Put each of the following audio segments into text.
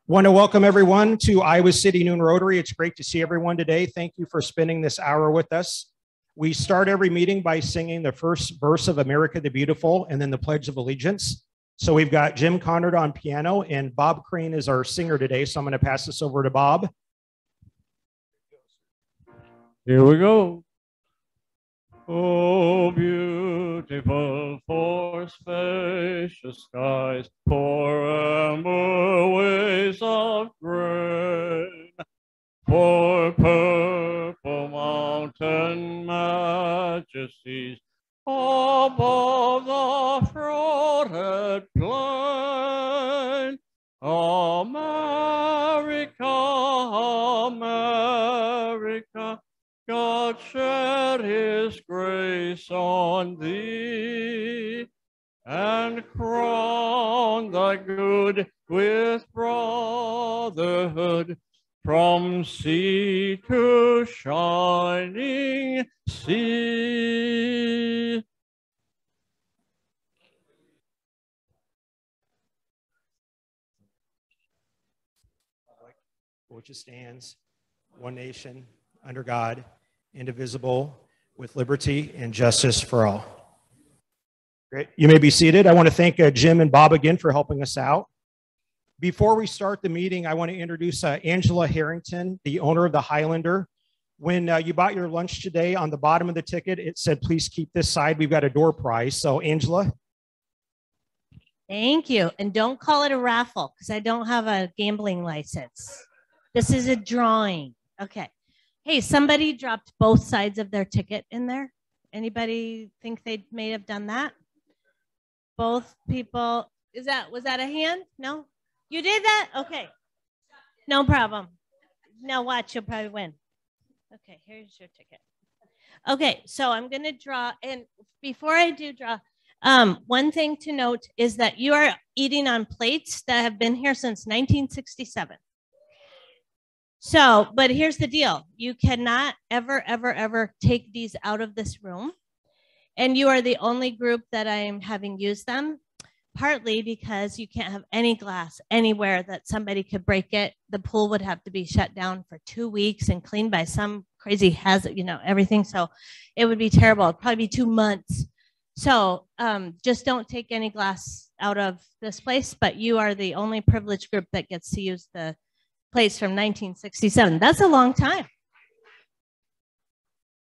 Want to welcome everyone to Iowa City Noon Rotary. It's great to see everyone today. Thank you for spending this hour with us. We start every meeting by singing the first verse of America the Beautiful and then the Pledge of Allegiance. So we've got Jim Conrad on piano and Bob Crane is our singer today. So I'm going to pass this over to Bob. Here we go. Oh, beautiful for spacious skies, for amber ways of grain, for purple mountain majesties above the flooded plain. America, America, God shed his grace on thee, and crown thy good with brotherhood, from sea to shining sea. Which stands, one nation, under God, indivisible, with liberty and justice for all. Great. You may be seated. I want to thank Jim and Bob again for helping us out. Before we start the meeting, I want to introduce Angela Harrington, the owner of the Highlander. When you bought your lunch today, on the bottom of the ticket, it said, please keep this side. We've got a door prize. So, Angela. Thank you. And don't call it a raffle because I don't have a gambling license. This is a drawing. Okay. Hey, somebody dropped both sides of their ticket in there. Anybody think they may have done that? Both people. Was that a hand? No? You did that? Okay. No problem. Now watch, you'll probably win. Okay, here's your ticket. Okay, so I'm going to draw. And before I do draw, one thing to note is that you are eating on plates that have been here since 1967. So, but here's the deal. You cannot ever take these out of this room. And you are the only group that I am having use them, partly because you can't have any glass anywhere that somebody could break it. The pool would have to be shut down for 2 weeks and cleaned by some crazy hazard, everything. So it would be terrible. It'd probably be 2 months. So just don't take any glass out of this place, but you are the only privileged group that gets to use the place from 1967. That's a long time.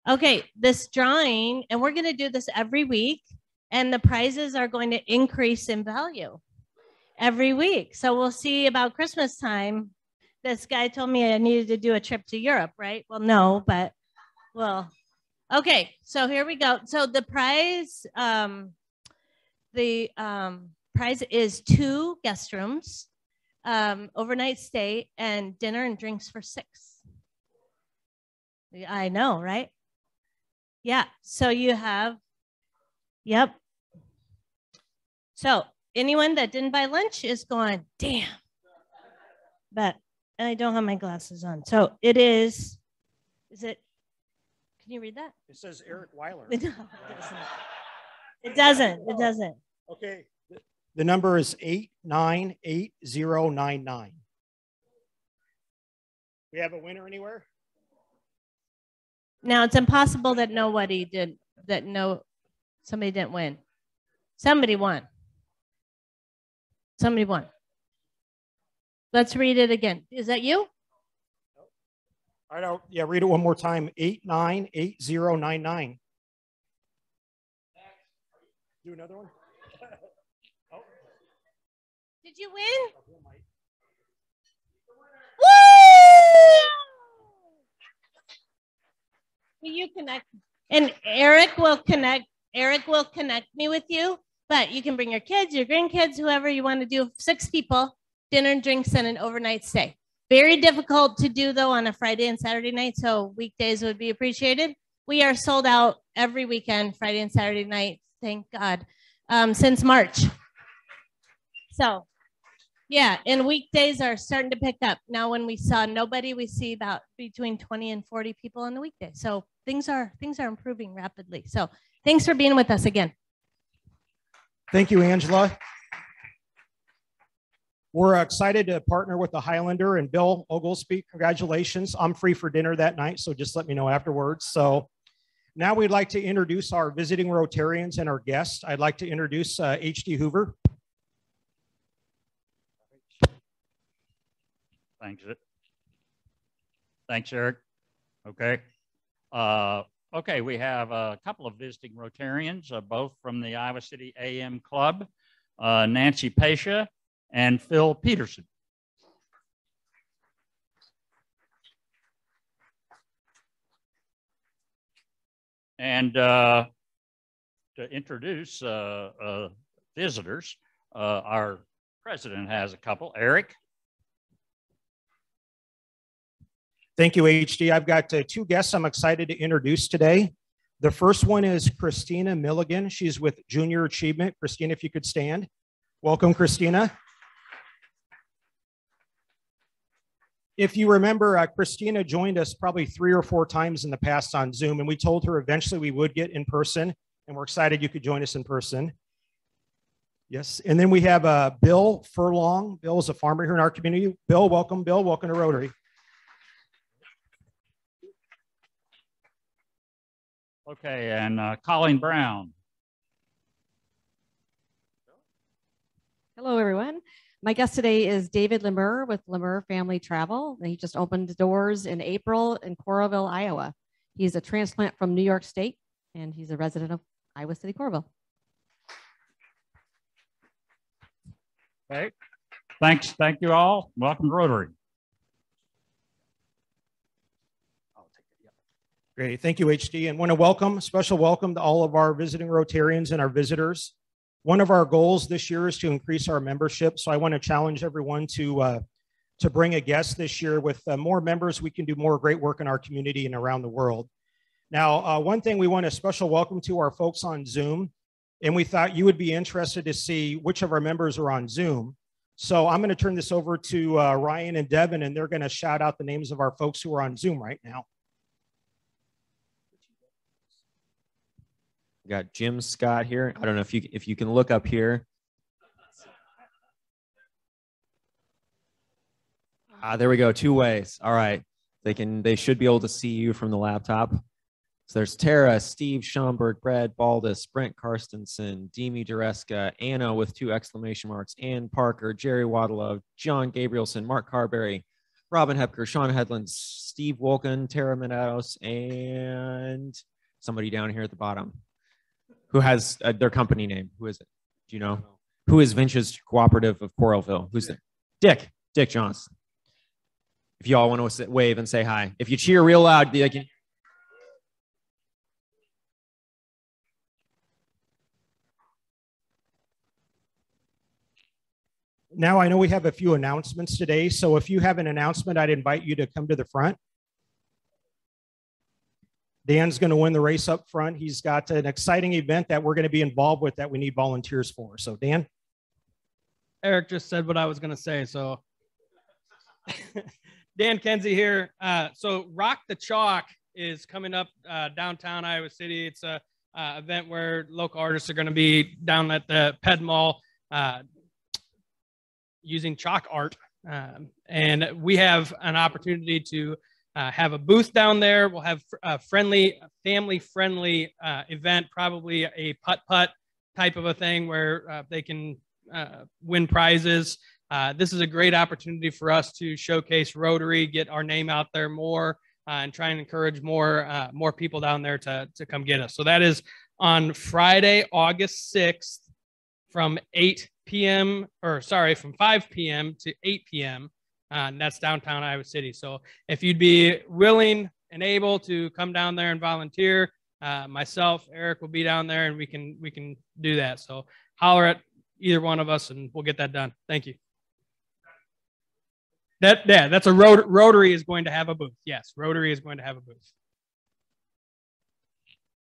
Okay, this drawing, and we're going to do this every week, and the prizes are going to increase in value every week. So we'll see about Christmas time. This guy told me I needed to do a trip to Europe, right? Well, no, but well, okay. So here we go. So the prize, prize is 2 guest rooms, overnight stay, and dinner and drinks for 6. I know, right? Yeah. So you have, yep. So anyone that didn't buy lunch is going, damn. But I don't have my glasses on. So it is it, can you read that? It says Eric Weiler. No, it doesn't. It doesn't. Okay. The number is 898099. We have a winner anywhere? Now it's impossible that somebody didn't win. Somebody won. Somebody won. Let's read it again. Is that you? All right, yeah, read it one more time. 898099. Do another one. Oh. Did you win? Woo! Will you connect? And Eric will connect me with you, but you can bring your kids, your grandkids, whoever you want to do. 6 people, dinner and drinks, and an overnight stay. Very difficult to do, though, on a Friday and Saturday night, so weekdays would be appreciated. We are sold out every weekend, Friday and Saturday night, thank God, since March. So, yeah, and weekdays are starting to pick up. Now, when we saw nobody, we see about between 20 and 40 people on the weekday. So things are improving rapidly. So thanks for being with us again. Thank you, Angela. We're excited to partner with the Highlander and Bill Oglesby. Congratulations. I'm free for dinner that night, so just let me know afterwards. So now we'd like to introduce our visiting Rotarians and our guests. I'd like to introduce H.D. Hoover. Thanks, Eric. Okay. Okay, we have a couple of visiting Rotarians, both from the Iowa City AM Club, Nancy Pacha and Phil Peterson. And to introduce visitors, our president has a couple. Eric. Thank you, HD. I've got two guests I'm excited to introduce today. The first one is Christina Milligan. She's with Junior Achievement. Christina, if you could stand. Welcome, Christina. If you remember, Christina joined us probably 3 or 4 times in the past on Zoom, and we told her eventually we would get in person, and we're excited you could join us in person. Yes, and then we have Bill Furlong. Bill is a farmer here in our community. Bill, welcome. Bill, welcome to Rotary. Okay, and Colleen Brown. Hello, everyone. My guest today is David Lemur with Lemur Family Travel. He just opened doors in April in Coralville, Iowa. He's a transplant from New York State, and he's a resident of Iowa City, Coralville. Okay, thanks. Thank you all. Welcome to Rotary. Great, thank you, HD, and want to special welcome to all of our visiting Rotarians and our visitors. One of our goals this year is to increase our membership, so I want to challenge everyone to bring a guest this year. With more members, we can do more great work in our community and around the world. Now, one thing we want a special welcome to our folks on Zoom, and we thought you would be interested to see which of our members are on Zoom. So I'm going to turn this over to Ryan and Devin, and they're going to shout out the names of our folks who are on Zoom right now. We got Jim Scott here. I don't know if you can look up here. There we go. 2 ways. All right. They should be able to see you from the laptop. So there's Tara, Steve Schomburg, Brad Baldus, Brent Karstensen, Demi Dureska, Anna with 2 exclamation marks, Ann Parker, Jerry Waddlow, John Gabrielson, Mark Carberry, Robin Hepker, Sean Headland, Steve Wolken, Tara Menados, and somebody down here at the bottom who has their company name. Who is it? Do you know? Who is Vinch's Cooperative of Coralville? Who's there? Dick Johnson. If you all want to wave and say hi. If you cheer real loud, they can. Now, I know we have a few announcements today, so if you have an announcement, I'd invite you to come to the front. Dan's going to win the race up front. He's got an exciting event that we're going to be involved with that we need volunteers for. So, Dan? Eric just said what I was going to say. So, Dan Kuenzi here. So, Rock the Chalk is coming up downtown Iowa City. It's a event where local artists are going to be down at the Ped Mall using chalk art. And we have an opportunity to have a booth down there. We'll have a family-friendly event, probably a putt-putt type of a thing where they can win prizes. This is a great opportunity for us to showcase Rotary, get our name out there more, and try and encourage more people down there to come get us. So that is on Friday, August 6th from 5 p.m. to 8 p.m. And that's downtown Iowa City. So if you'd be willing and able to come down there and volunteer, myself, Eric will be down there, and we can do that. So holler at either one of us, and we'll get that done. Thank you. That's a Rotary is going to have a booth. Yes, Rotary is going to have a booth.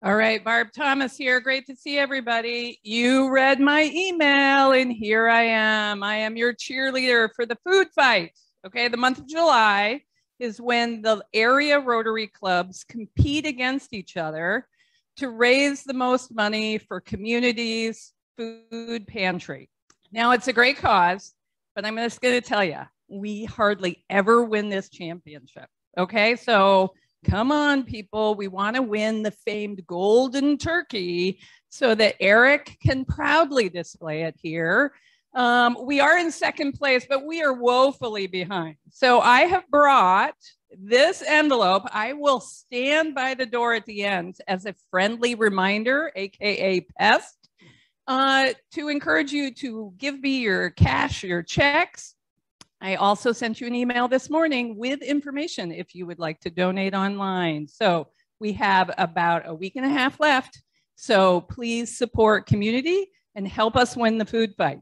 All right, Barb Thomas here. Great to see everybody. You read my email, and here I am. I am your cheerleader for the food fight. Okay, the month of July is when the area Rotary clubs compete against each other to raise the most money for communities' food pantry. Now, it's a great cause, but I'm just going to tell you, we hardly ever win this championship. Okay, so come on, people. We want to win the famed golden turkey so that Eric can proudly display it here. We are in second place, but we are woefully behind. So I have brought this envelope. I will stand by the door at the end as a friendly reminder, AKA pest, to encourage you to give me your cash, your checks. I also sent you an email this morning with information if you would like to donate online. So we have about a week and a half left. So please support community and help us win the food fight.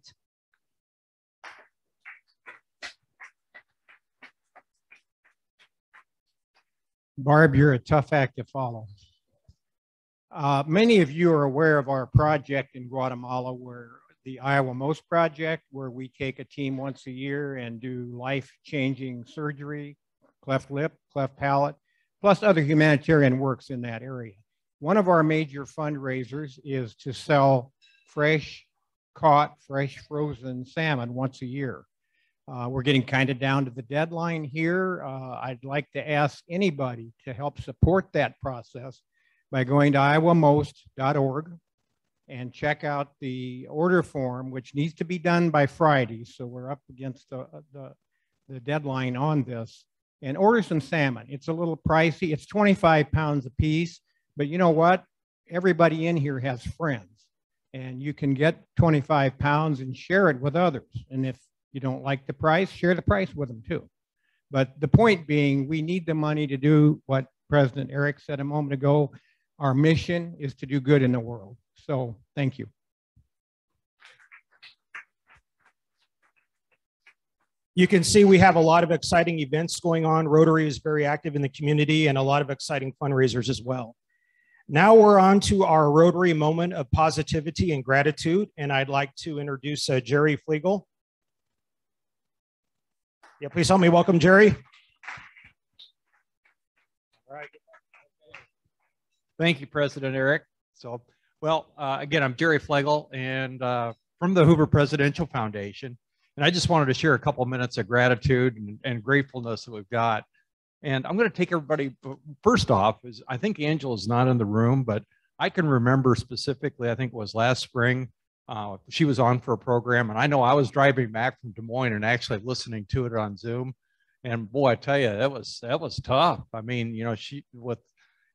Barb, you're a tough act to follow. Many of you are aware of our project in Guatemala, where the Iowa Most Project, where we take a team once a year and do life-changing surgery, cleft lip, cleft palate, plus other humanitarian works in that area. One of our major fundraisers is to sell fresh caught, fresh frozen salmon once a year. We're getting kind of down to the deadline here. I'd like to ask anybody to help support that process by going to iowamost.org and check out the order form, which needs to be done by Friday. So we're up against the deadline on this. And order some salmon. It's a little pricey. It's 25 pounds a piece. But you know what? Everybody in here has friends. And you can get 25 pounds and share it with others. And if you don't like the price, share the price with them too. But the point being, we need the money to do what President Eric said a moment ago. Our mission is to do good in the world. So thank you. You can see we have a lot of exciting events going on. Rotary is very active in the community and a lot of exciting fundraisers as well. Now we're on to our Rotary moment of positivity and gratitude. And I'd like to introduce Jerry Fleagle. Yeah, please help me welcome Jerry. All right. Thank you, President Eric. So, well, again, I'm Jerry Fleagle and from the Hoover Presidential Foundation. And I just wanted to share a couple of minutes of gratitude and gratefulness that we've got. And I'm going to take everybody, first off, is I think Angela's not in the room, but I can remember specifically, I think it was last spring, she was on for a program. And I know I was driving back from Des Moines and actually listening to it on Zoom. And boy, I tell you, that was tough. I mean, you know,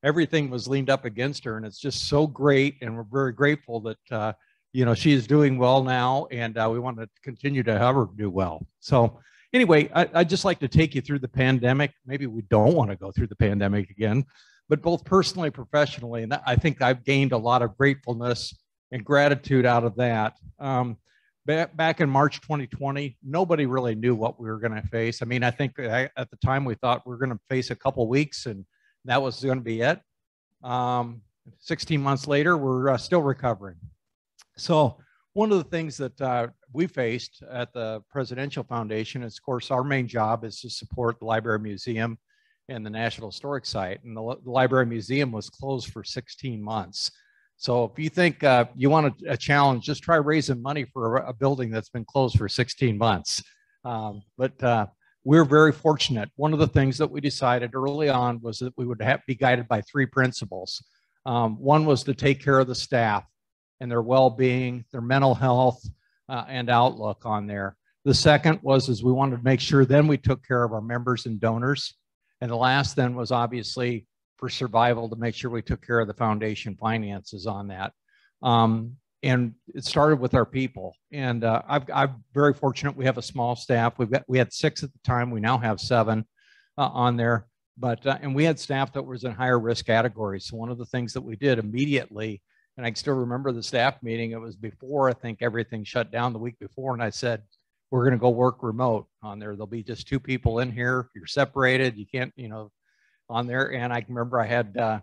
everything was leaned up against her, and it's just so great. And we're very grateful that, you know, she is doing well now, and we want to continue to have her do well. So anyway, I'd just like to take you through the pandemic. Maybe we don't want to go through the pandemic again, but both personally and professionally. And I think I've gained a lot of gratefulness and gratitude out of that. Back in March 2020, nobody really knew what we were going to face. I mean, I think at the time we thought we were going to face a couple weeks and that was going to be it. 16 months later, we're still recovering. So one of the things that we faced at the Presidential Foundation is, of course, our main job is to support the Library Museum and the National Historic Site. And the Library Museum was closed for 16 months. So if you think you want a challenge, just try raising money for a building that's been closed for 16 months. But we're very fortunate. One of the things that we decided early on was that we would be guided by three principles. One was to take care of the staff and their well-being, their mental health, and outlook on there. The second was we wanted to make sure then we took care of our members and donors. And the last then was obviously for survival to make sure we took care of the foundation finances on that. And it started with our people. And I'm very fortunate. We have a small staff. We had 6 at the time. We now have 7 on there. But and we had staff that was in higher risk categories. So one of the things that we did immediately, and I can still remember the staff meeting, it was before I think everything shut down the week before. And I said, we're going to go work remote on there. There'll be just 2 people in here. You're separated. You can't, you know, on there. And I can remember I had a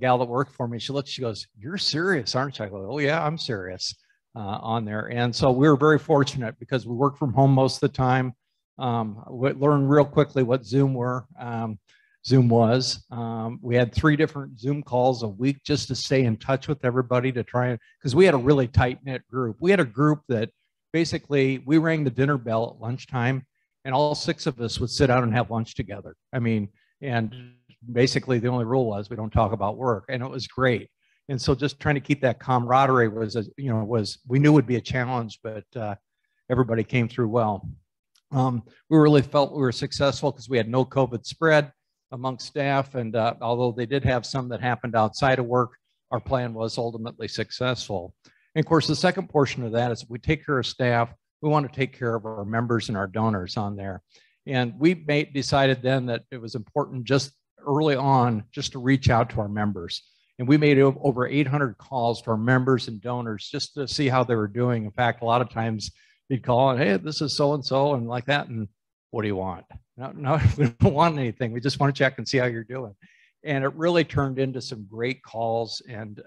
gal that worked for me. She goes, "You're serious, aren't you?" I go, "Oh yeah, I'm serious," on there. And so we were very fortunate because we worked from home most of the time. We learned real quickly what Zoom was. We had 3 different Zoom calls a week just to stay in touch with everybody to try and, because we had a really tight knit group. We had a group that basically we rang the dinner bell at lunchtime, and all 6 of us would sit down and have lunch together. I mean, and basically the only rule was we don't talk about work, and it was great. And so just trying to keep that camaraderie was, we knew would be a challenge, but everybody came through well. We really felt we were successful because we had no COVID spread amongst staff. And although they did have some that happened outside of work, our plan was ultimately successful. And of course, the second portion of that is if we take care of staff, we want to take care of our members and our donors on there. And we decided then that it was important just early on just to reach out to our members. And we made over 800 calls to our members and donors just to see how they were doing. In fact, a lot of times you'd call and, hey, this is so-and-so and like that. And what do you want? No, we don't want anything. We just want to check and see how you're doing. And it really turned into some great calls. And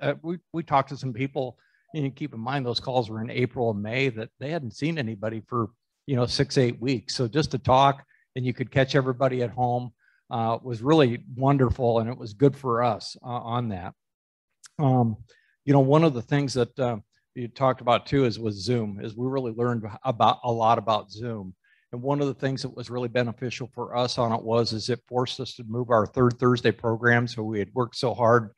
we talked to some people, and keep in mind those calls were in April and May, that they hadn't seen anybody for 6-8 weeks. So just to talk, and you could catch everybody at home, was really wonderful, and it was good for us on that. One of the things that you talked about too was Zoom. Is we really learned a lot about Zoom. And one of the things that was really beneficial for us on it is it forced us to move our third Thursday program. So we had worked so hard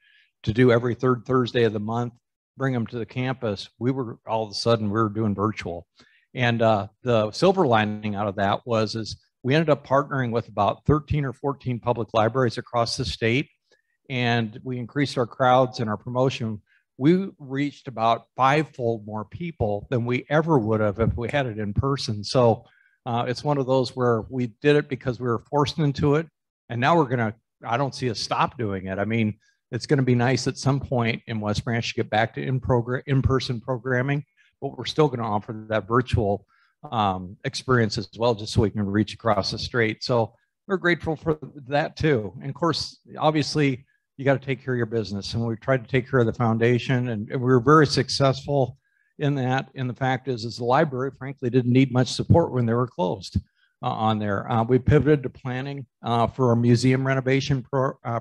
to do every third Thursday of the month, bring them to the campus. All of a sudden we were doing virtual. And the silver lining out of that is we ended up partnering with about 13 or 14 public libraries across the state. And we increased our crowds and our promotion. We reached about 5-fold more people than we ever would have if we had it in person. So it's one of those where we did it because we were forced into it. And now I don't see us stop doing it. I mean, it's going to be nice at some point in West Branch to get back to in-person programming, but we're still going to offer that virtual experience as well, just so we can reach across the state. So we're grateful for that too. And of course, obviously, you got to take care of your business. And we tried to take care of the foundation, and we were very successful in that. And the fact is the library, frankly, didn't need much support when they were closed on there. We pivoted to planning for our museum renovation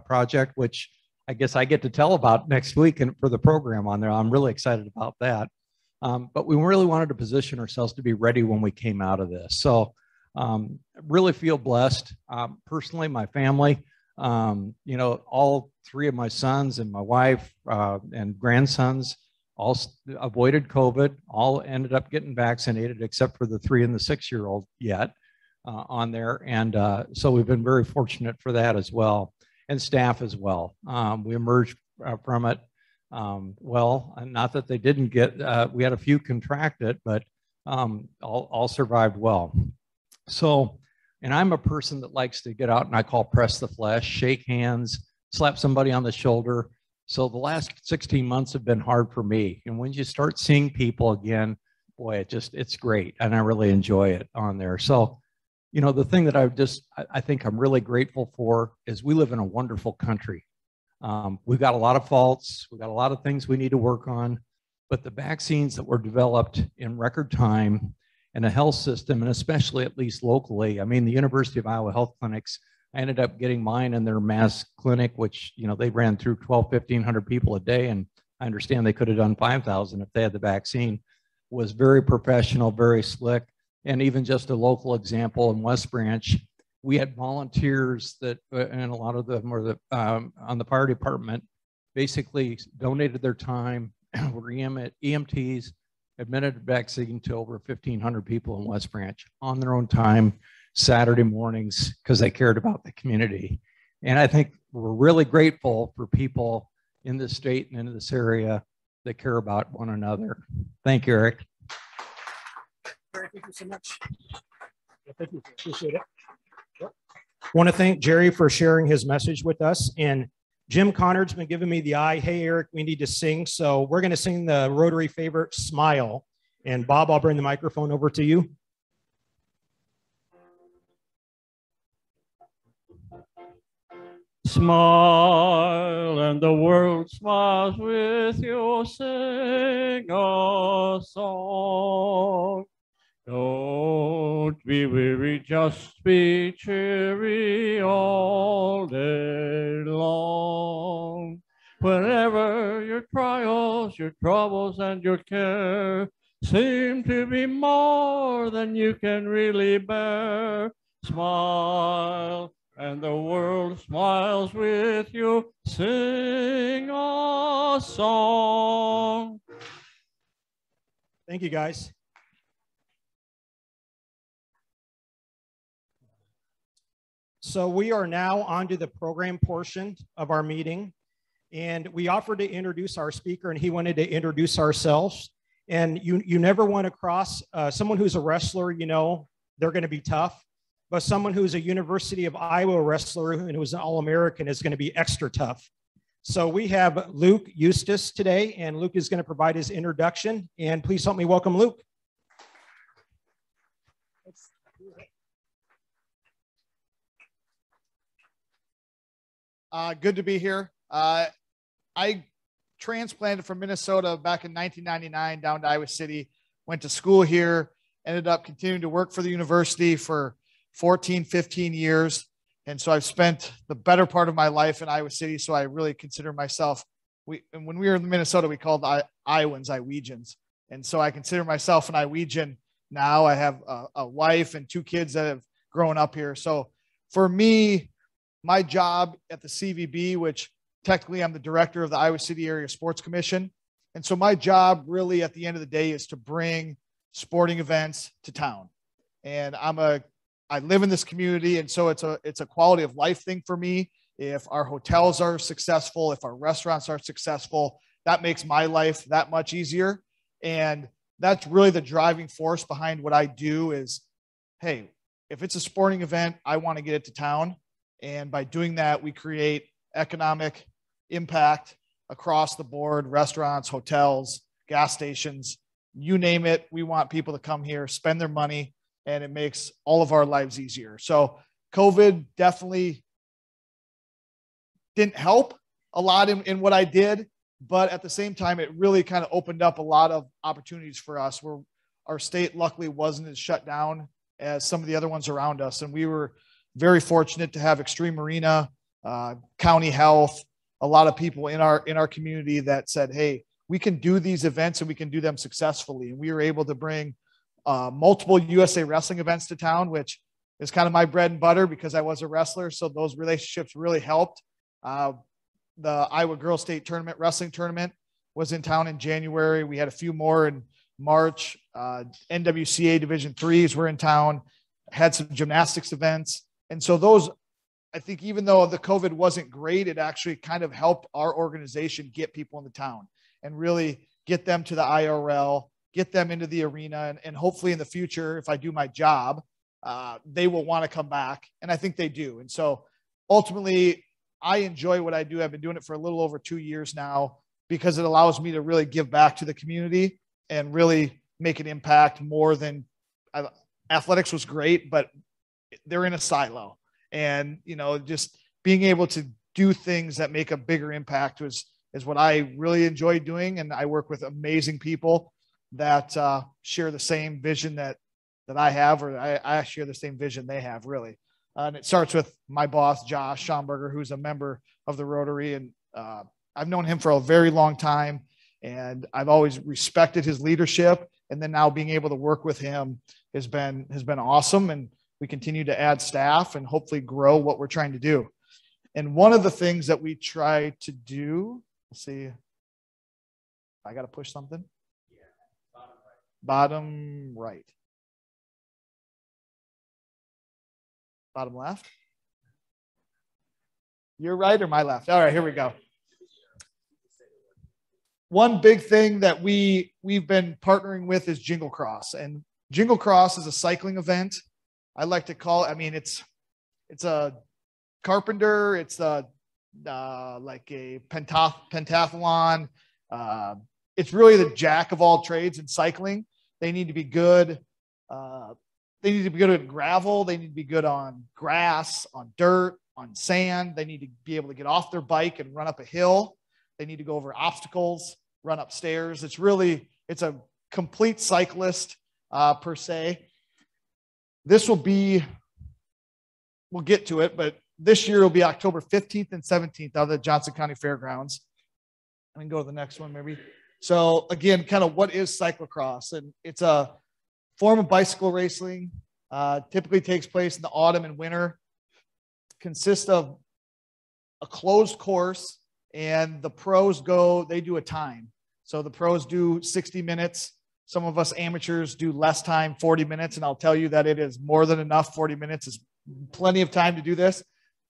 project, which I guess I get to tell about next week and for the program on there. I'm really excited about that. But we really wanted to position ourselves to be ready when we came out of this. So really feel blessed. Personally, my family, all 3 of my sons and my wife and grandsons all avoided COVID, all ended up getting vaccinated, except for the 3 and the 6-year-old yet on there. And so we've been very fortunate for that as well, and staff as well. We emerged from it well, and not that they didn't we had a few contract it, but all survived well. So, and I'm a person that likes to get out and I call press the flesh, shake hands, slap somebody on the shoulder. So the last 16 months have been hard for me. And when you start seeing people again, boy, it's great. And I really enjoy it on there. So, the thing that I think I'm really grateful for is we live in a wonderful country. We've got a lot of faults. We've got a lot of things we need to work on, but the vaccines that were developed in record time and a health system, and especially at least locally, I mean, the University of Iowa Health Clinics, I ended up getting mine in their mass clinic, which, they ran through 1,200-1,500 people a day. And I understand they could have done 5,000 if they had the vaccine. Was very professional, very slick. And even just a local example in West Branch, we had volunteers that, and a lot of them were on the fire department, basically donated their time, were EMTs, administered vaccine to over 1,500 people in West Branch on their own time, Saturday mornings, because they cared about the community. And I think we're really grateful for people in this state and in this area that care about one another. Thank you, Eric. Thank you so much. Thank you. Appreciate it. I want to thank Jerry for sharing his message with us. And Jim Conard's been giving me the eye. Hey, Eric, we need to sing. So we're going to sing the Rotary favorite, Smile. And Bob, I'll bring the microphone over to you. Smile and the world smiles with you. Sing a song. Don't be weary, just be cheery all day long. Whenever your trials, your troubles, and your care, seem to be more than you can really bear. Smile, and the world smiles with you. Sing a song. Thank you, guys. So we are now on to the program portion of our meeting. And we offered to introduce our speaker, and he wanted to introduce ourselves. And you never want to cross someone who's a wrestler, you know, they're going to be tough. But someone who's a University of Iowa wrestler and who's an All-American is going to be extra tough. So we have Luke Eustice today, and Luke is going to provide his introduction. And please help me welcome Luke. Good to be here. I transplanted from Minnesota back in 1999 down to Iowa City, went to school here, ended up continuing to work for the university for 14, 15 years. And so I've spent the better part of my life in Iowa City. So I really consider myself, and when we were in Minnesota, we called Iowans Iowegians. And so I consider myself an Iowegian now. I have a wife and 2 kids that have grown up here. So for me, my job at the CVB, which technically I'm the director of the Iowa City Area Sports Commission. And so my job really at the end of the day is to bring sporting events to town. And I live in this community. And so it's a quality of life thing for me. If our hotels are successful, if our restaurants are successful, that makes my life that much easier. And that's really the driving force behind what I do is, hey, if it's a sporting event, I want to get it to town. And by doing that, we create economic impact across the board, restaurants, hotels, gas stations, you name it. We want people to come here, spend their money, and it makes all of our lives easier. So COVID definitely didn't help a lot in what I did, but at the same time, it really kind of opened up a lot of opportunities for us where our state luckily wasn't as shut down as some of the other ones around us. And we were very fortunate to have Extreme Marina, County Health, a lot of people in our community that said, hey, we can do these events and we can do them successfully. And we were able to bring multiple USA Wrestling events to town, which is kind of my bread and butter because I was a wrestler. So those relationships really helped. The Iowa Girls State Tournament Wrestling Tournament was in town in January. We had a few more in March. NWCA Division IIIs were in town, had some gymnastics events. And so those, I think even though the COVID wasn't great, it actually kind of helped our organization get people into town and really get them to the IRL, get them into the arena. And hopefully in the future, if I do my job, they will want to come back. And I think they do. And so ultimately, I enjoy what I do. I've been doing it for a little over 2 years now because it allows me to really give back to the community and really make an impact more than athletics was great, but they're in a silo. And, you know, just being able to do things that make a bigger impact is what I really enjoy doing. And I work with amazing people that share the same vision that I have, or I share the same vision they have, really. And it starts with my boss, Josh Schomburger, who's a member of the Rotary. And I've known him for a very long time. And I've always respected his leadership. And then now being able to work with him has been awesome. And we continue to add staff and hopefully grow what we're trying to do. And one of the things that we try to do, let's see, I got to push something. Bottom right. Bottom left. Your right or my left? All right, here we go. One big thing that we've been partnering with is Jingle Cross. And Jingle Cross is a cycling event. I like to call it, I mean, it's a carpenter, it's like a pentathlon. It's really the jack of all trades in cycling. They need to be good. They need to be good at gravel. They need to be good on grass, on dirt, on sand. They need to be able to get off their bike and run up a hill. They need to go over obstacles, run up stairs. It's a complete cyclist per se. This will be, we'll get to it, but this year will be October 15th and 17th out of the Johnson County Fairgrounds. I can go to the next one maybe. So again, kind of what is cyclo-cross? And it's a form of bicycle racing, typically takes place in the autumn and winter, consists of a closed course, and the pros they do a time. So the pros do 60 minutes. Some of us amateurs do less time, 40 minutes. And I'll tell you that it is more than enough. 40 minutes is plenty of time to do this.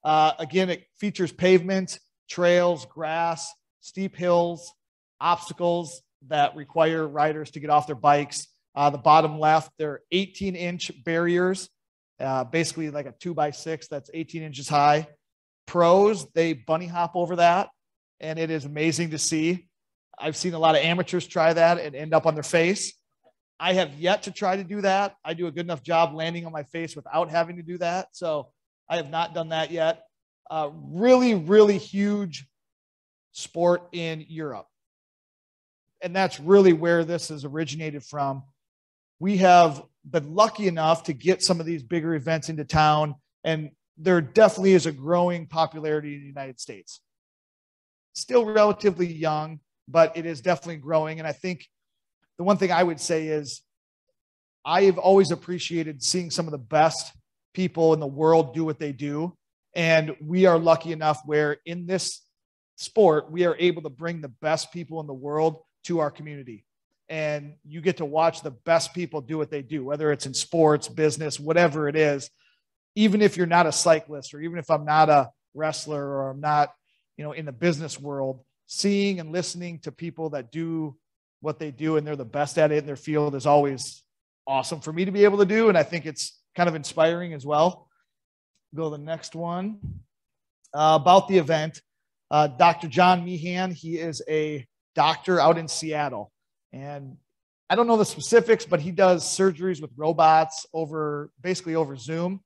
Again, it features pavement, trails, grass, steep hills, obstacles that require riders to get off their bikes. The bottom left, they're 18-inch barriers, basically like a 2x6 that's 18 inches high. Pros, they bunny hop over that, and it is amazing to see. I've seen a lot of amateurs try that and end up on their face. I have yet to try to do that. I do a good enough job landing on my face without having to do that. So I have not done that yet. Really, really huge sport in Europe. And that's really where this has originated from. We have been lucky enough to get some of these bigger events into town, and there definitely is a growing popularity in the United States. Still relatively young, but it is definitely growing. And I think the one thing I would say is I have always appreciated seeing some of the best people in the world do what they do. And we are lucky enough where in this sport, we are able to bring the best people in the world to our community. And you get to watch the best people do what they do, whether it's in sports, business, whatever it is. Even if you're not a cyclist, or even if I'm not a wrestler, or I'm not, in the business world, seeing and listening to people that do what they do and they're the best at it in their field is always awesome for me to be able to do. And I think it's kind of inspiring as well. Go to the next one. About the event, Dr. John Meehan, he is a doctor out in Seattle. And I don't know the specifics, but he does surgeries with robots basically over Zoom.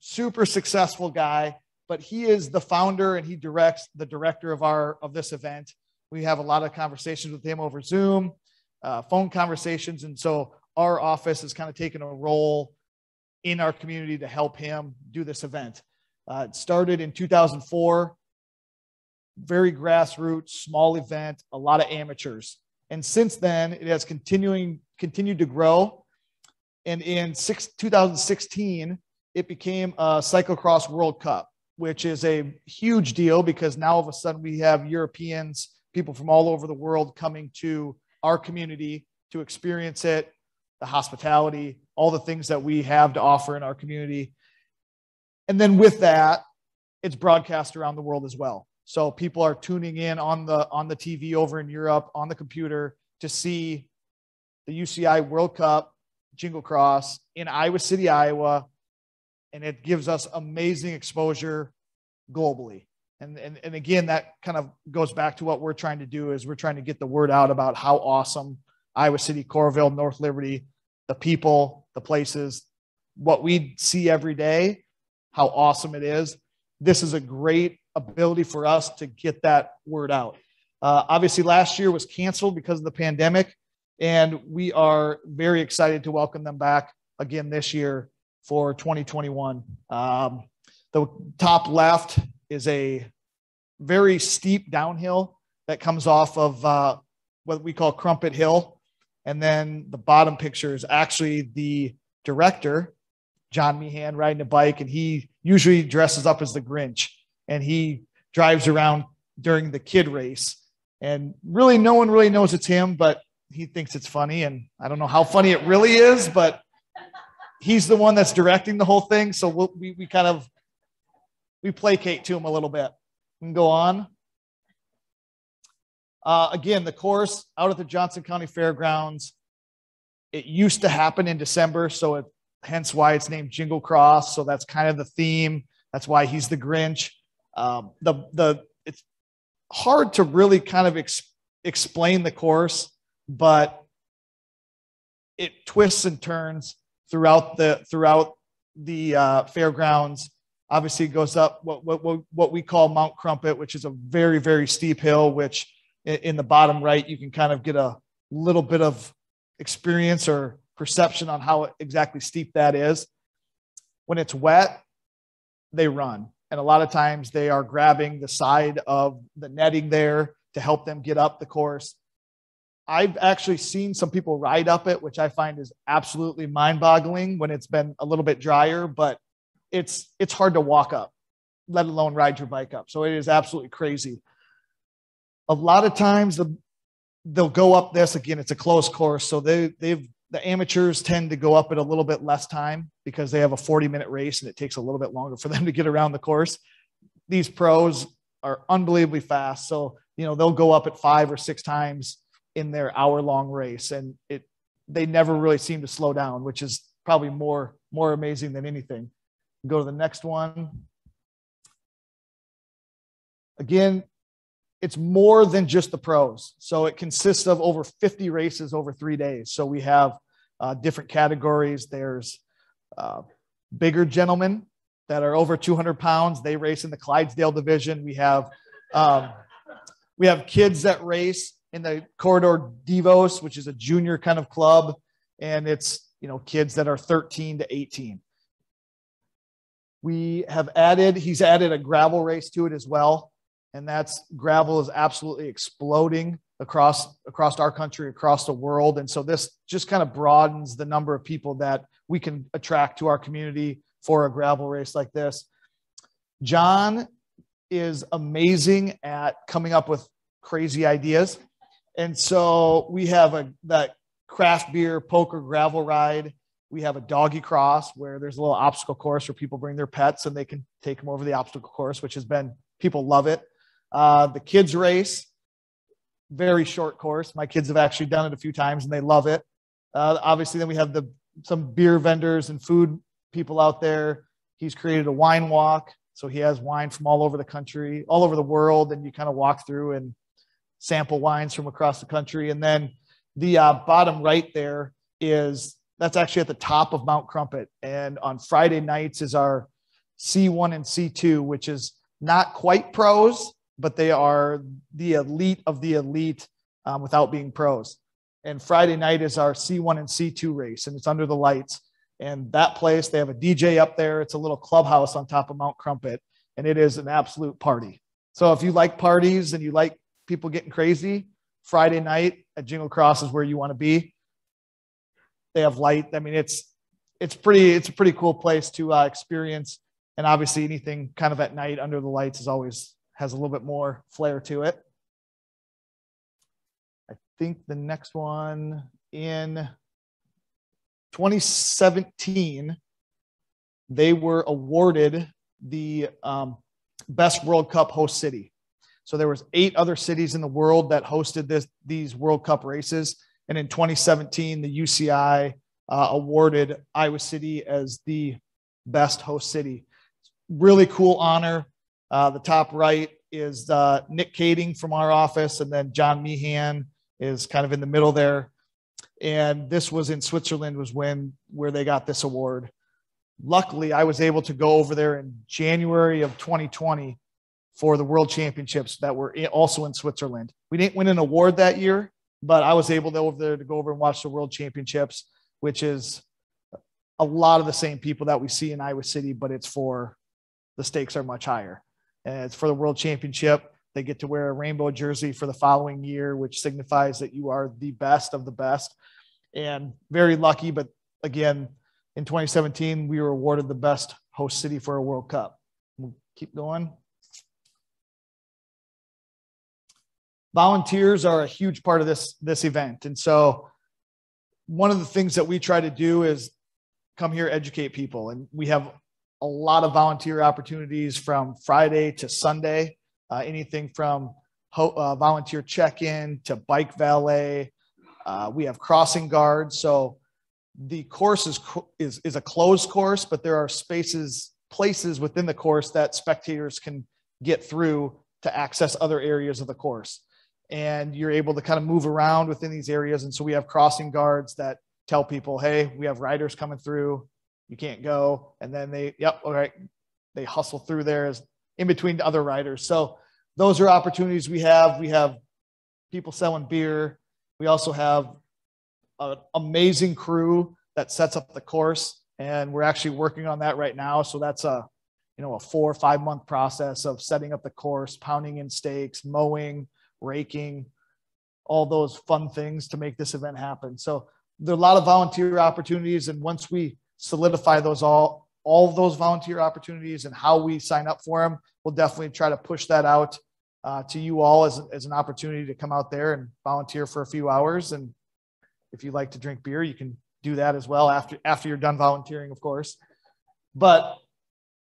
Super successful guy, but he is the founder and he directs the director of this event. We have a lot of conversations with him over Zoom, phone conversations. And so our office has kind of taken a role in our community to help him do this event. It started in 2004, very grassroots, small event, a lot of amateurs. And since then, it has continued to grow. And in 2016, it became a cyclo-cross World Cup, which is a huge deal because now all of a sudden we have Europeans, people from all over the world coming to our community to experience it, the hospitality, all the things that we have to offer in our community. And then with that, it's broadcast around the world as well. So people are tuning in on the TV over in Europe, on the computer, to see the UCI World Cup Jingle Cross in Iowa City, Iowa. And it gives us amazing exposure globally. And again, that kind of goes back to what we're trying to do is we're trying to get the word out about how awesome Iowa City, Coralville, North Liberty, the people, the places, what we see every day, how awesome it is. This is a great ability for us to get that word out. Obviously, last year was canceled because of the pandemic, and we are very excited to welcome them back again this year for 2021. The top left is a very steep downhill that comes off of what we call Crumpet Hill. And then the bottom picture is actually the director, John Meehan, riding a bike, and he usually dresses up as the Grinch, and he drives around during the kid race. And really, no one really knows it's him, but he thinks it's funny. And I don't know how funny it really is, but he's the one that's directing the whole thing. So we placate to him a little bit. We can go on. Again, the course out at the Johnson County Fairgrounds, it used to happen in December. So hence why it's named Jingle Cross. So that's kind of the theme. That's why he's the Grinch. It's hard to really kind of explain the course, but it twists and turns throughout the fairgrounds. Obviously, it goes up what we call Mount Crumpet, which is a very, very steep hill, which in the bottom right, you can kind of get a little bit of experience or perception on how exactly steep that is. When it's wet, they run. And a lot of times they are grabbing the side of the netting there to help them get up the course. I've actually seen some people ride up it, which I find is absolutely mind-boggling when it's been a little bit drier, but it's hard to walk up, let alone ride your bike up. So it is absolutely crazy. A lot of times they'll go up this again. It's a closed course, so the amateurs tend to go up it a little bit less time because they have a 40-minute race and it takes a little bit longer for them to get around the course. These pros are unbelievably fast, so they'll go up it 5 or 6 times in their hour-long race, and they never really seem to slow down, which is probably more amazing than anything. Go to the next one. Again, it's more than just the pros. So it consists of over 50 races over 3 days. So we have different categories. There's bigger gentlemen that are over 200 pounds. They race in the Clydesdale division. We have kids that race in the Corridor Divos, which is a junior kind of club. And it's, kids that are 13 to 18. He's added a gravel race to it as well. And gravel is absolutely exploding across our country, across the world. And so this just kind of broadens the number of people that we can attract to our community for a gravel race like this. John is amazing at coming up with crazy ideas. And so we have that craft beer poker gravel ride. We have a doggy cross where there's a little obstacle course where people bring their pets and they can take them over the obstacle course, which people love it. The kids race, very short course. My kids have actually done it a few times and they love it. Obviously, then we have some beer vendors and food people out there. He's created a wine walk. So he has wine from all over the country, all over the world. And you kind of walk through and sample wines from across the country. And then the bottom right there that's actually at the top of Mount Crumpet. And on Friday nights is our C1 and C2, which is not quite pros, but they are the elite of the elite without being pros. And Friday night is our C1 and C2 race, and it's under the lights. And that place, they have a DJ up there. It's a little clubhouse on top of Mount Crumpet, and it is an absolute party. So if you like parties and you like people getting crazy, Friday night at Jingle Cross is where you want to be. They have light. I mean, it's a pretty cool place to experience. And obviously anything kind of at night under the lights has a little bit more flair to it. I think the next one in 2017, they were awarded the best World Cup host city. So there was 8 other cities in the world that hosted these World Cup races. And in 2017, the UCI awarded Iowa City as the best host city. Really cool honor. The top right is Nick Kading from our office, and then John Meehan is kind of in the middle there. And this was in Switzerland where they got this award. Luckily, I was able to go over there in January of 2020 for the World Championships that were also in Switzerland. We didn't win an award that year, but I was able to go over and watch the World Championships, which is a lot of the same people that we see in Iowa City, but the stakes are much higher. And it's for the World Championship. They get to wear a rainbow jersey for the following year, which signifies that you are the best of the best. And very lucky, but again, in 2017, we were awarded the best host city for a World Cup. We'll keep going. Volunteers are a huge part of this event. And so one of the things that we try to do is come here, educate people. And we have a lot of volunteer opportunities from Friday to Sunday, anything from volunteer check-in to bike valet. We have crossing guards. So the course is a closed course, but there are places within the course that spectators can get through to access other areas of the course. And you're able to kind of move around within these areas. And so we have crossing guards that tell people, hey, we have riders coming through. You can't go. And then they hustle through there as in between the other riders. So those are opportunities we have. We have people selling beer. We also have an amazing crew that sets up the course. And we're actually working on that right now. So that's a 4 or 5 month process of setting up the course, pounding in stakes, mowing, raking, all those fun things to make this event happen. So there are a lot of volunteer opportunities. And once we solidify those, all of those volunteer opportunities and how we sign up for them, we'll definitely try to push that out to you all as an opportunity to come out there and volunteer for a few hours. And if you like to drink beer, you can do that as well after you're done volunteering, of course. But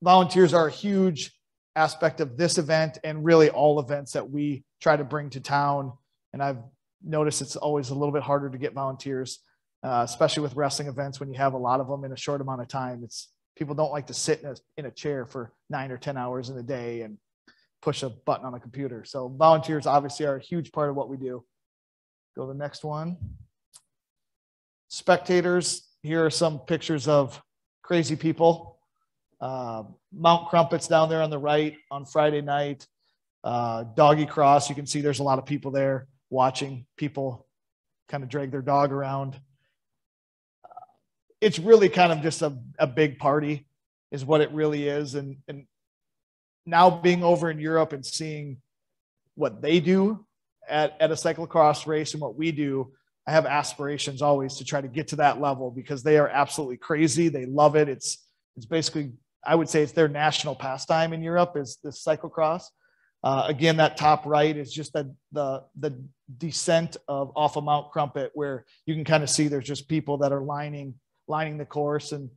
volunteers are a huge aspect of this event and really all events that we try to bring to town. And I've noticed it's always a little bit harder to get volunteers, especially with wrestling events when you have a lot of them in a short amount of time. People don't like to sit in a chair for 9 or 10 hours in a day and push a button on a computer. So volunteers obviously are a huge part of what we do. Go to the next one. Spectators, here are some pictures of crazy people. Mount Crumpets down there on the right on Friday night. Doggy Cross, you can see there's a lot of people there watching people kind of drag their dog around. It's really kind of just a big party is what it really is. And now being over in Europe and seeing what they do at a cyclo-cross race and what we do, I have aspirations always to try to get to that level because they are absolutely crazy. They love it. It's basically, I would say it's their national pastime in Europe is the cyclo-cross. Again, that top right is just the descent off of Mount Crumpet where you can kind of see there's just people that are lining the course, and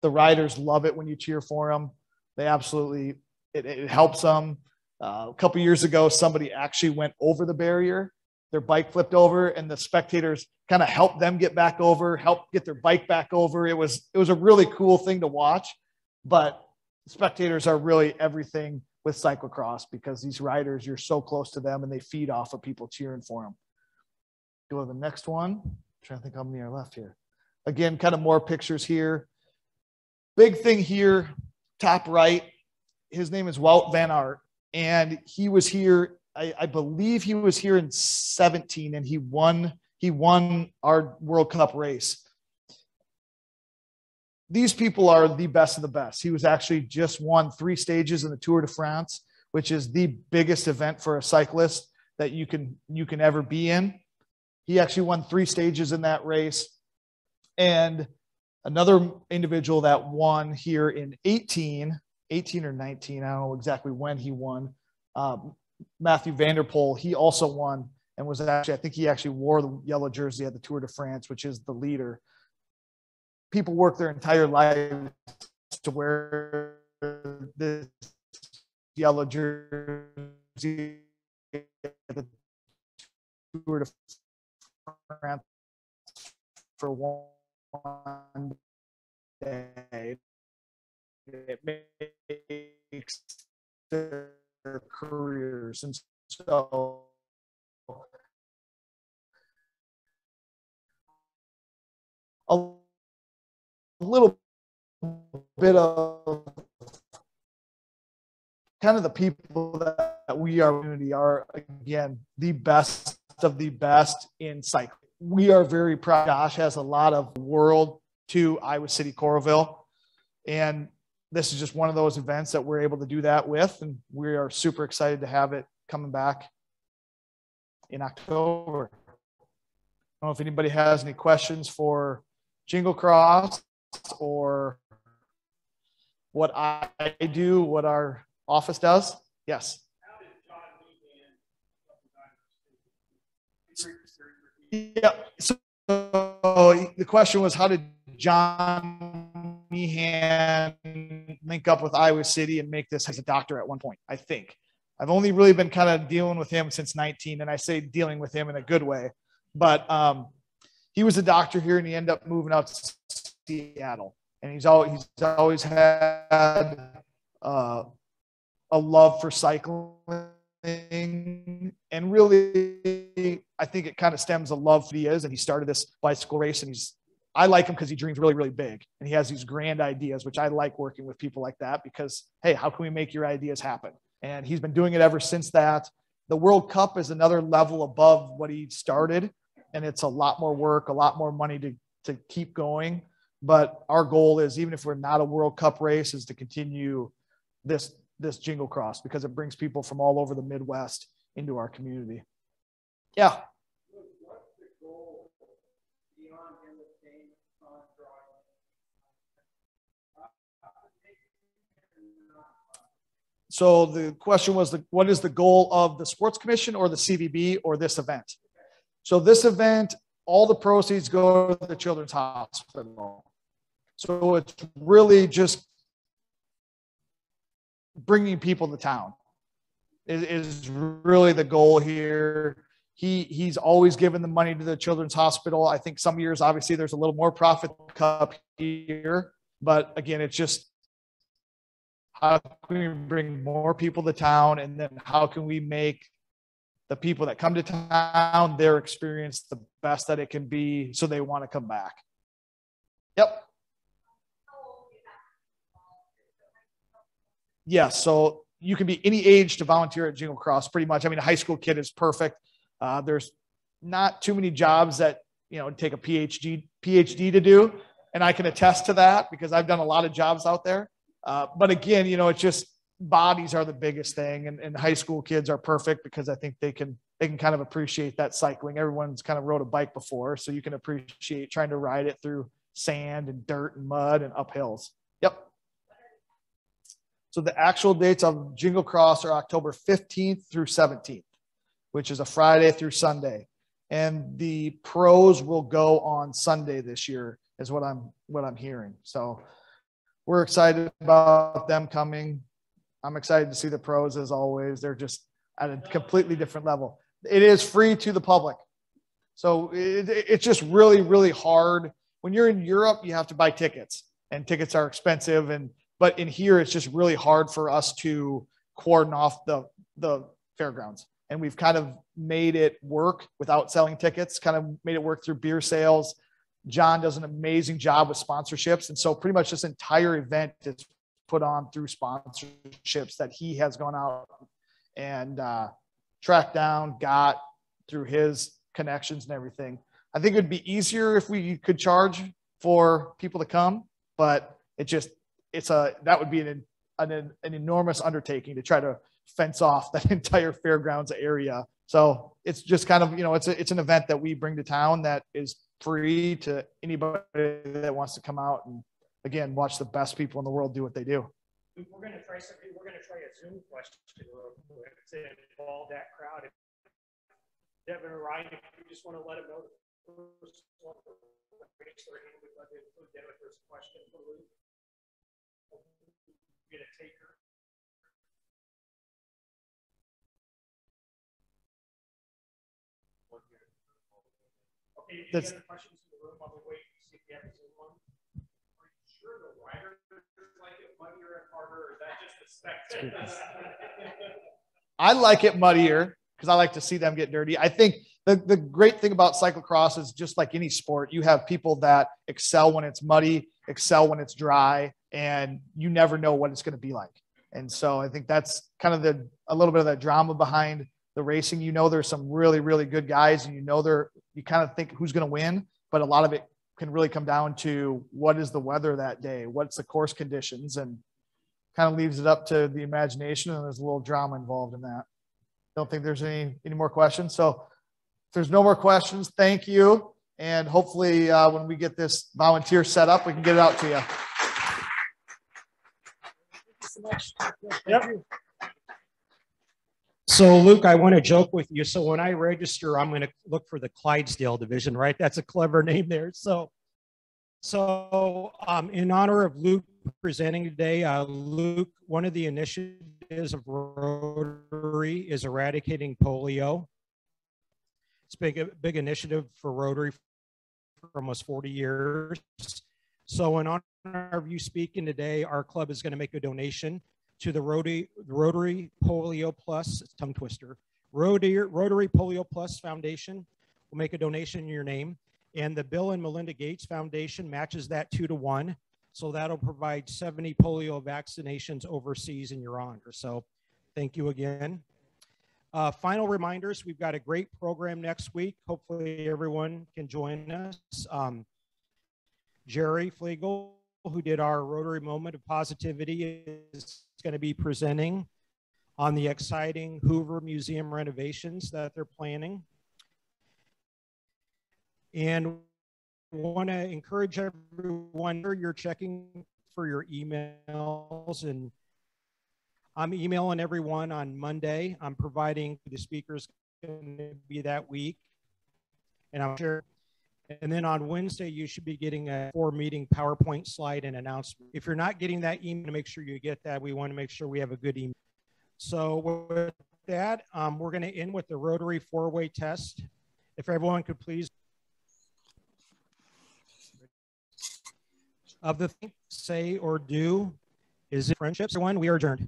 the riders love it when you cheer for them. They absolutely, it helps them. A couple years ago, somebody actually went over the barrier. Their bike flipped over and the spectators kind of helped them get back over, helped get their bike back over. It was a really cool thing to watch, but spectators are really everything with cyclocross because these riders, you're so close to them and they feed off of people cheering for them. Go to the next one. I'm trying to think how many are left here. Again, kind of more pictures here. Big thing here, top right, his name is Wout van Aert, and he was here, I believe he was here in 17, and he won our World Cup race. These people are the best of the best. He was actually just won 3 stages in the Tour de France, which is the biggest event for a cyclist that you can ever be in. He actually won 3 stages in that race. And another individual that won here in 18 or 19, I don't know exactly when he won, Matthew van der Poel, he also won and was actually, I think he actually wore the yellow jersey at the Tour de France, which is the leader. People work their entire lives to wear this yellow jersey at the Tour de France for one day. It makes their careers. And so a little bit of kind of the people that we are, again, the best of the best in cycling. We are very proud. Josh has a lot of World to Iowa City, Coralville. And this is just one of those events that we're able to do that with. And we are super excited to have it coming back in October. I don't know if anybody has any questions for Jingle Cross or what I do, what our office does. Yes. Yeah. So the question was, how did John Meehan link up with Iowa City and make this as a doctor at one point? I think I've only really been kind of dealing with him since 19, and I say dealing with him in a good way, but he was a doctor here and he ended up moving out to Seattle, and he's always had a love for cycling, and really I think it kind of stems a love for he is, and he started this bicycle race, and I like him because he dreams really, really big, and he has these grand ideas, which I like working with people like that because, hey, how can we make your ideas happen? And he's been doing it ever since that. The World Cup is another level above what he started, and it's a lot more work, a lot more money to keep going. But our goal is, even if we're not a World Cup race, is to continue this Jingle Cross because it brings people from all over the Midwest into our community. Yeah. So the question was, what is the goal of the Sports Commission or the CVB or this event? So this event, all the proceeds go to the Children's Hospital. So it's really just bringing people to town is really the goal here. He's always given the money to the Children's Hospital. I think some years, obviously, there's a little more profit up here, but again, it's just how can we bring more people to town, and then how can we make the people that come to town, their experience the best that it can be, so they want to come back. Yep. Yes. So you can be any age to volunteer at Jingle Cross, pretty much. I mean, a high school kid is perfect. There's not too many jobs that, take a PhD to do. And I can attest to that because I've done a lot of jobs out there. But again, it's just bodies are the biggest thing. And high school kids are perfect because I think they can kind of appreciate that cycling. Everyone's kind of rode a bike before, so you can appreciate trying to ride it through sand and dirt and mud and up hills. Yep. So the actual dates of Jingle Cross are October 15th through 17th, which is a Friday through Sunday. And the pros will go on Sunday this year is what I'm hearing. So we're excited about them coming. I'm excited to see the pros as always. They're just at a completely different level. It is free to the public. So it's just really, really hard. When you're in Europe, you have to buy tickets, and tickets are expensive. But in here, it's just really hard for us to cordon off the fairgrounds. And we've kind of made it work without selling tickets, kind of made it work through beer sales. John does an amazing job with sponsorships. And so pretty much this entire event is put on through sponsorships that he has gone out and tracked down, got through his connections and everything. I think it would be easier if we could charge for people to come, but that would be an enormous undertaking to try to fence off that entire fairgrounds area. So it's just kind of, it's an event that we bring to town that is free to anybody that wants to come out and, again, watch the best people in the world do what they do. We're going to try something. We're going to try a Zoom question real quick to involve that crowd. Devin or Ryan, if you just want to let them know the first one raise their hand, we'd love to include them if there's a question for Luke. Get a taker. Okay, any other questions in the room while we wait to see if we have a Zoom one? Are you sure the riders like it muddier and harder, or is that just the spectators? I like it muddier because I like to see them get dirty. I think the great thing about cyclocross is just like any sport, you have people that excel when it's muddy, excel when it's dry, and you never know what it's going to be like. And so I think that's kind of a little bit of that drama behind the racing. There's some really, really good guys, and you kind of think who's going to win, but a lot of it can really come down to what is the weather that day, what's the course conditions, and kind of leaves it up to the imagination, and there's a little drama involved in that. Don't think there's any more questions. So if there's no more questions, thank you. And hopefully when we get this volunteer set up, we can get it out to you. Yep. So Luke, I want to joke with you. So when I register, I'm going to look for the Clydesdale division, right? That's a clever name there. So in honor of Luke presenting today, Luke, one of the initiatives of Rotary is eradicating polio. It's a big initiative for Rotary for almost 40 years. So in honor of you speaking today, our club is going to make a donation to the Rotary Polio Plus, it's a tongue twister, Rotary Polio Plus Foundation. We'll make a donation in your name. And the Bill and Melinda Gates Foundation matches that 2-to-1. So that'll provide 70 polio vaccinations overseas in your honor. So thank you again. Final reminders, we've got a great program next week. Hopefully everyone can join us. Jerry Fleagle, who did our Rotary Moment of Positivity, is going to be presenting on the exciting Hoover Museum renovations that they're planning. And want to encourage everyone, you're checking for your emails, and I'm emailing everyone on Monday. I'm providing the speakers going to be that week. And I'm sure. And then on Wednesday, you should be getting a 4-meeting PowerPoint slide and announcement. If you're not getting that email, make sure you get that. We want to make sure we have a good email. So with that, we're going to end with the Rotary 4-way test. If everyone could please. Of the thing, say or do, is it friendships? Everyone, we are adjourned.